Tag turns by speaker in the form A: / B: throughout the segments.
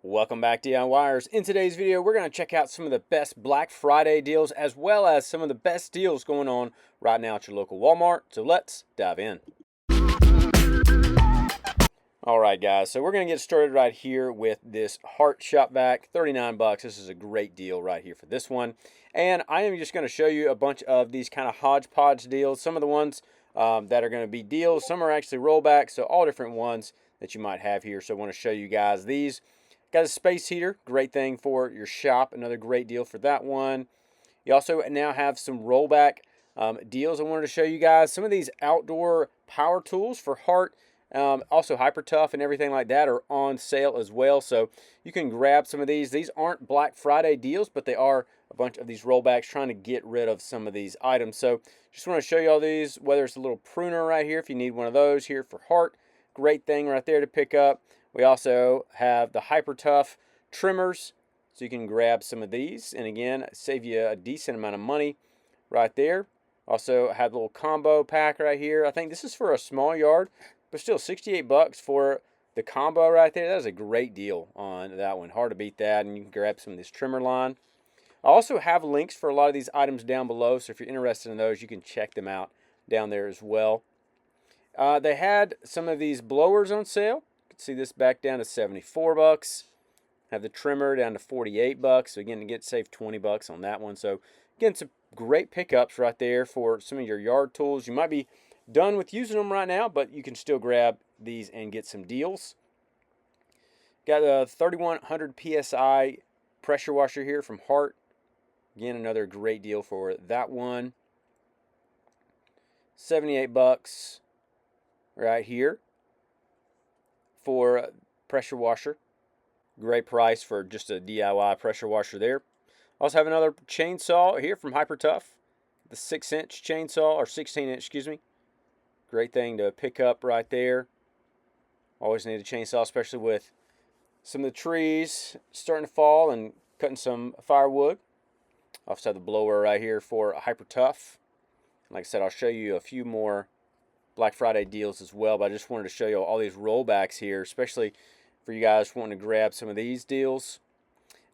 A: Welcome back, DIYers. In today's video, we're going to check out some of the best Black Friday deals as well as some of the best deals going on right now at your local Walmart. So let's dive in. All right, guys, so we're going to get started right here with this Heart Shop Vac, 39 bucks. This is a great deal right here for this one. And I am just going to show you a bunch of these kind of hodgepodge deals. Some of the ones that are going to be deals, some are actually rollbacks, so all different ones that you might have here. So I want to show you guys these. Got a space heater, great thing for your shop, another great deal for that one. You also now have some rollback deals I wanted to show you guys. Some of these outdoor power tools for Heart, also Hyper Tough and everything like that are on sale as well. So you can grab some of these. These aren't Black Friday deals, but they are a bunch of these rollbacks trying to get rid of some of these items. So just want to show you all these, whether it's a little pruner right here, if you need one of those here for Heart. Great thing right there to pick up. We also have the Hyper Tough trimmers, so you can grab some of these, and again, save you a decent amount of money right there. Also have the little combo pack right here. I think this is for a small yard, but still 68 bucks for the combo right there. That is a great deal on that one. Hard to beat that, and you can grab some of this trimmer line. I also have links for a lot of these items down below, so if you're interested in those, you can check them out down there as well. They had some of these blowers on sale. See this back down to 74 bucks. Have the trimmer down to 48 bucks. So again, you get saved 20 bucks on that one. So again, some great pickups right there for some of your yard tools. You might be done with using them right now, but you can still grab these and get some deals. Got a 3100 PSI pressure washer here from Heart. Again, another great deal for that one. 78 bucks right here for pressure washer. Great price for just a DIY pressure washer there. Also have another chainsaw here from Hyper Tough. The 6-inch chainsaw, or 16-inch, excuse me. Great thing to pick up right there. Always need a chainsaw, especially with some of the trees starting to fall and cutting some firewood. Also have the blower right here for Hyper Tough. Like I said, I'll show you a few more Black Friday deals as well, but I just wanted to show you all these rollbacks here, especially for you guys wanting to grab some of these deals.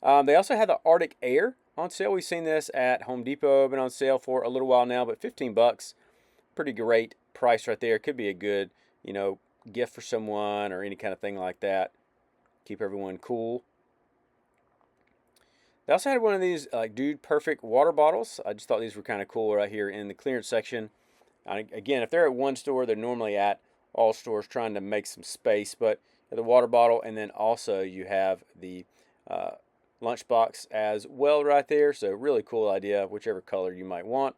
A: They also had the Arctic Air on sale. We've seen this at Home Depot, been on sale for a little while now, but 15 bucks, pretty great price right there. Could be a good, gift for someone or any kind of thing like that. Keep everyone cool. They also had one of these Dude Perfect water bottles. I just thought these were kind of cool right here in the clearance section. Again, if they're at one store, they're normally at all stores trying to make some space. But the water bottle, and then also you have the lunchbox as well right there. So really cool idea, whichever color you might want.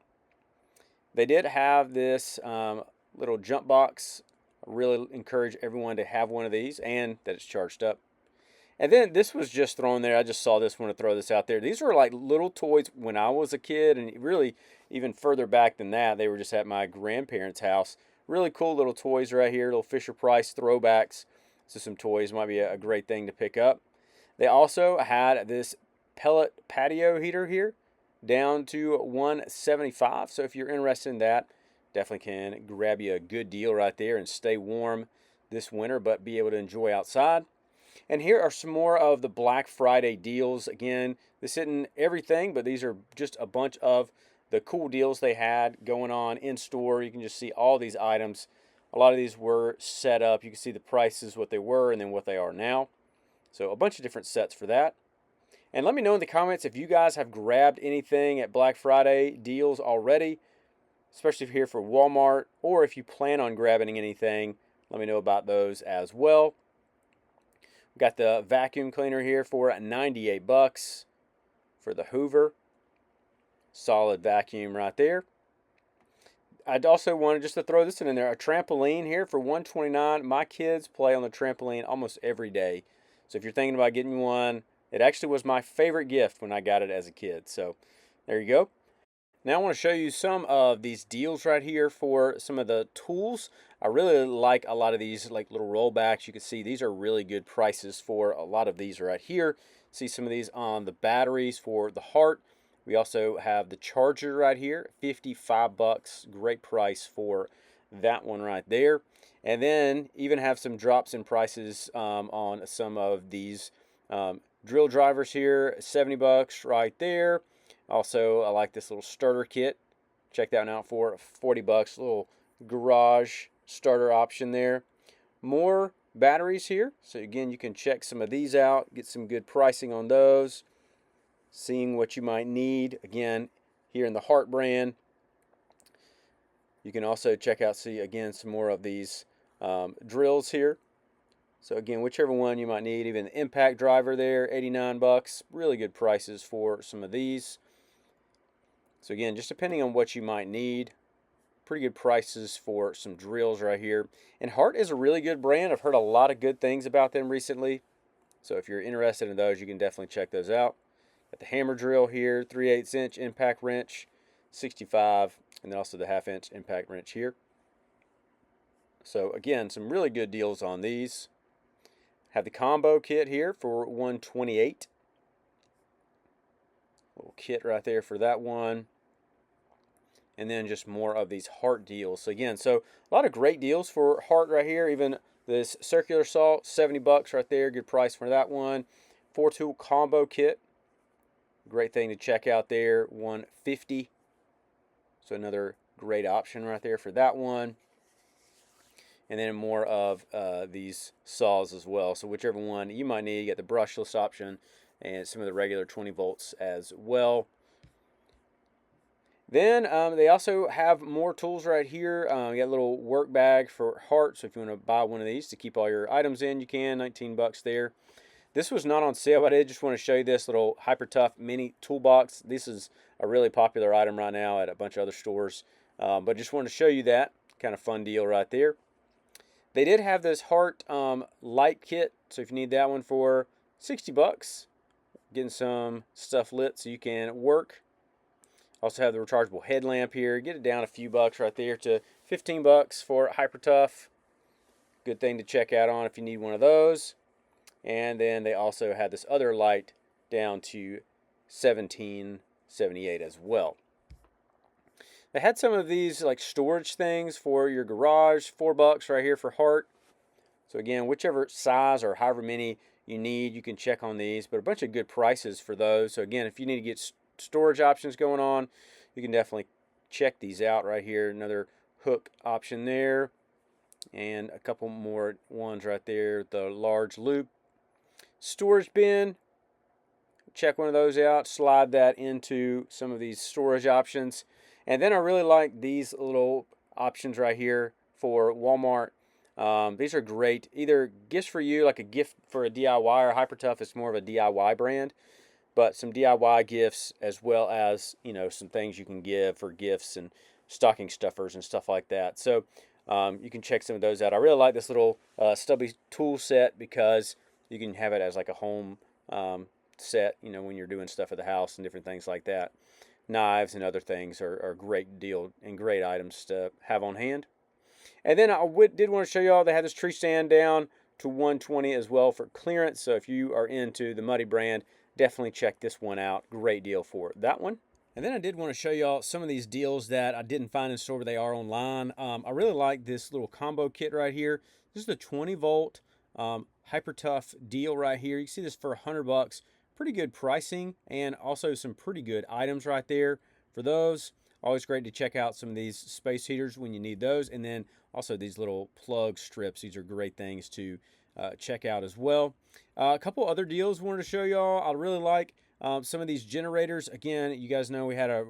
A: They did have this little jump box. I really encourage everyone to have one of these, and that it's charged up. And then this was just thrown there. I just saw this, want to throw this out there. These were like little toys when I was a kid, and really even further back than that, they were just at my grandparents' house. Really cool little toys right here, little Fisher-Price throwbacks. So some toys might be a great thing to pick up. They also had this pellet patio heater here, down to $175. So if you're interested in that, definitely can grab you a good deal right there and stay warm this winter, but be able to enjoy outside. And here are some more of the Black Friday deals. Again, this isn't everything, but these are just a bunch of the cool deals they had going on in store. You can just see all these items. A lot of these were set up. You can see the prices, what they were, and then what they are now. So a bunch of different sets for that. And let me know in the comments if you guys have grabbed anything at Black Friday deals already, especially here for Walmart, or if you plan on grabbing anything, let me know about those as well. We got the vacuum cleaner here for 98 bucks for the Hoover. Solid vacuum right there. I'd also wanted just to throw this in there, a trampoline here for $129. My kids play on the trampoline almost every day. So if you're thinking about getting one, it actually was my favorite gift when I got it as a kid. So there you go. Now I want to show you some of these deals right here for some of the tools. I really like a lot of these like little rollbacks. You can see these are really good prices for a lot of these right here. See some of these on the batteries for the Heart. We also have the charger right here, 55 bucks. Great price for that one right there. And then even have some drops in prices on some of these Drill drivers here, 70 bucks right there. Also, I like this little starter kit. Check that one out for 40 bucks. Little garage starter option there. More batteries here. So again, you can check some of these out, get some good pricing on those. Seeing what you might need. Again, here in the Hart brand. You can also check out, see again, some more of these drills here. So again, whichever one you might need, even the impact driver there, 89 bucks. Really good prices for some of these. So again, just depending on what you might need, pretty good prices for some drills right here. And Hart is a really good brand. I've heard a lot of good things about them recently. So if you're interested in those, you can definitely check those out. Got the hammer drill here, 3/8 inch impact wrench, 65, and then also the 1/2 inch impact wrench here. So again, some really good deals on these. Have the combo kit here for $128. Little kit right there for that one. And then just more of these Hart deals. So again, so a lot of great deals for Hart right here. Even this circular saw, 70 bucks right there. Good price for that one. 4-tool combo kit. Great thing to check out there. $150. So another great option right there for that one. And then more of these saws as well. So whichever one you might need, you get the brushless option and some of the regular 20 volts as well. Then they also have more tools right here. You got a little work bag for Hart. So if you want to buy one of these to keep all your items in, you can. 19 bucks there. This was not on sale, but I just want to show you this little Hyper Tough mini toolbox. This is a really popular item right now at a bunch of other stores. But just wanted to show you that. Kind of fun deal right there. They did have this Hart light kit, so if you need that one for 60 bucks, getting some stuff lit so you can work. Also have the rechargeable headlamp here. Get it down a few bucks right there to 15 bucks for Hyper Tough. Good thing to check out on if you need one of those. And then they also had this other light down to $17.78 as well. They had some of these like storage things for your garage, 4 bucks right here for Hart. So again, whichever size or however many you need, you can check on these, but a bunch of good prices for those. So again, if you need to get storage options going on, you can definitely check these out right here. Another hook option there, and a couple more ones right there. The large loop storage bin. Check one of those out, slide that into some of these storage options. And then I really like these little options right here for Walmart. These are great. Either gifts for you, like a gift for a DIY, or Hyper Tough is more of a DIY brand. But some DIY gifts as well as, you know, some things you can give for gifts and stocking stuffers and stuff like that. So you can check some of those out. I really like this little stubby tool set because you can have it as like a home set, you know, when you're doing stuff at the house and different things like that. Knives and other things are a great deal and great items to have on hand. And then I did want to show you all, they had this tree stand down to $120 as well for clearance. So if you are into the Muddy brand, definitely check this one out. Great deal for that one. And then I did want to show y'all some of these deals that I didn't find in store, but they are online. I really like this little combo kit right here. This is the 20 volt Hyper Tough deal right here. You can see this for 100 bucks. Pretty good pricing and also some pretty good items right there for those. Always great to check out some of these space heaters when you need those. And then also these little plug strips. These are great things to check out as well. A couple other deals wanted to show y'all. I really like some of these generators. Again, you guys know we had a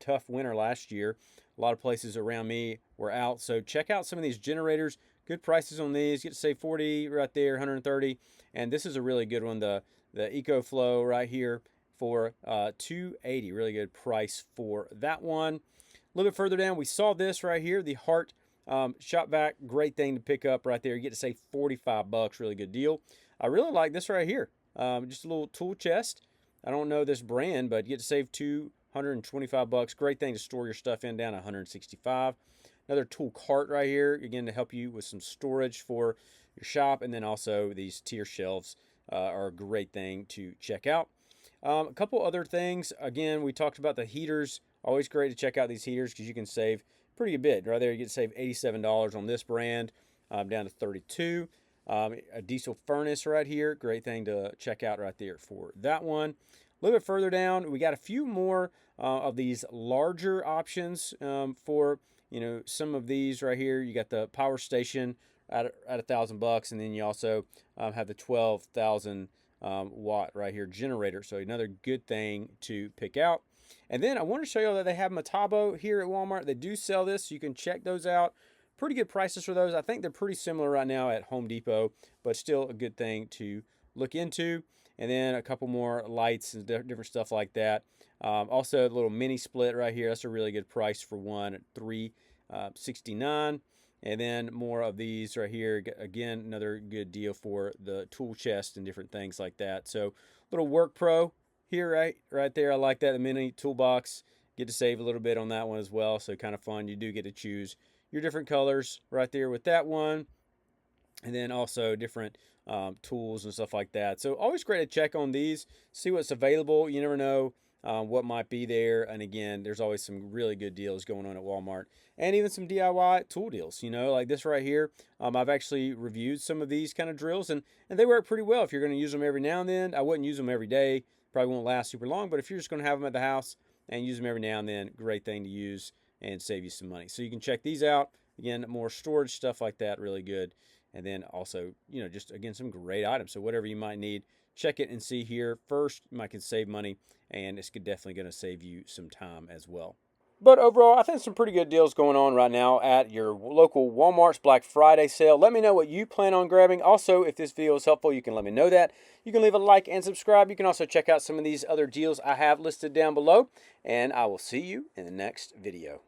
A: tough winter last year. A lot of places around me were out. So check out some of these generators. Good prices on these. Get to save 40 right there, 130. And this is a really good one. The EcoFlow right here for $280. Really good price for that one. A little bit further down, we saw this right here, the Hart shop vac. Great thing to pick up right there. You get to save 45 bucks. Really good deal. I really like this right here. Just a little tool chest. I don't know this brand, but you get to save 225 bucks. Great thing to store your stuff in, down 165. Another tool cart right here, again, to help you with some storage for your shop. And then also these tier shelves are a great thing to check out. A couple other things. Again, we talked about the heaters. Always great to check out these heaters because you can save pretty good bit. Right there, you get to save $87 on this brand, down to $32. A diesel furnace right here, great thing to check out right there for that one. A little bit further down, we got a few more of these larger options for, you know, some of these right here. You got the power station at $1,000, and then you also have the 12,000 watt right here generator. So another good thing to pick out. And then I want to show you that they have Metabo here at Walmart. They do sell this, so you can check those out. Pretty good prices for those. I think they're pretty similar right now at Home Depot, but still a good thing to look into. And then a couple more lights and different stuff like that. Also, a little mini split right here. That's a really good price for one at $369. And then more of these right here. Again, another good deal for the tool chest and different things like that. So, little Work Pro here, right there. I like that. The mini toolbox. Get to save a little bit on that one as well. So, kind of fun. You do get to choose your different colors right there with that one. And then also different tools and stuff like that. So, always great to check on these, see what's available. You never know what might be there. And again, there's always some really good deals going on at Walmart, and even some DIY tool deals, you know, like this right here. I've actually reviewed some of these kind of drills, and they work pretty well. If you're going to use them every now and then, I wouldn't use them every day. Probably won't last super long, but if you're just going to have them at the house and use them every now and then, great thing to use and save you some money. So you can check these out. Again, more storage stuff like that, really good. And then also, you know, just again, some great items. So whatever you might need, check it and see here. First, you might can save money, and it's definitely going to save you some time as well. But overall, I think some pretty good deals going on right now at your local Walmart's Black Friday sale. Let me know what you plan on grabbing. Also, if this video is helpful, you can let me know that. You can leave a like and subscribe. You can also check out some of these other deals I have listed down below. And I will see you in the next video.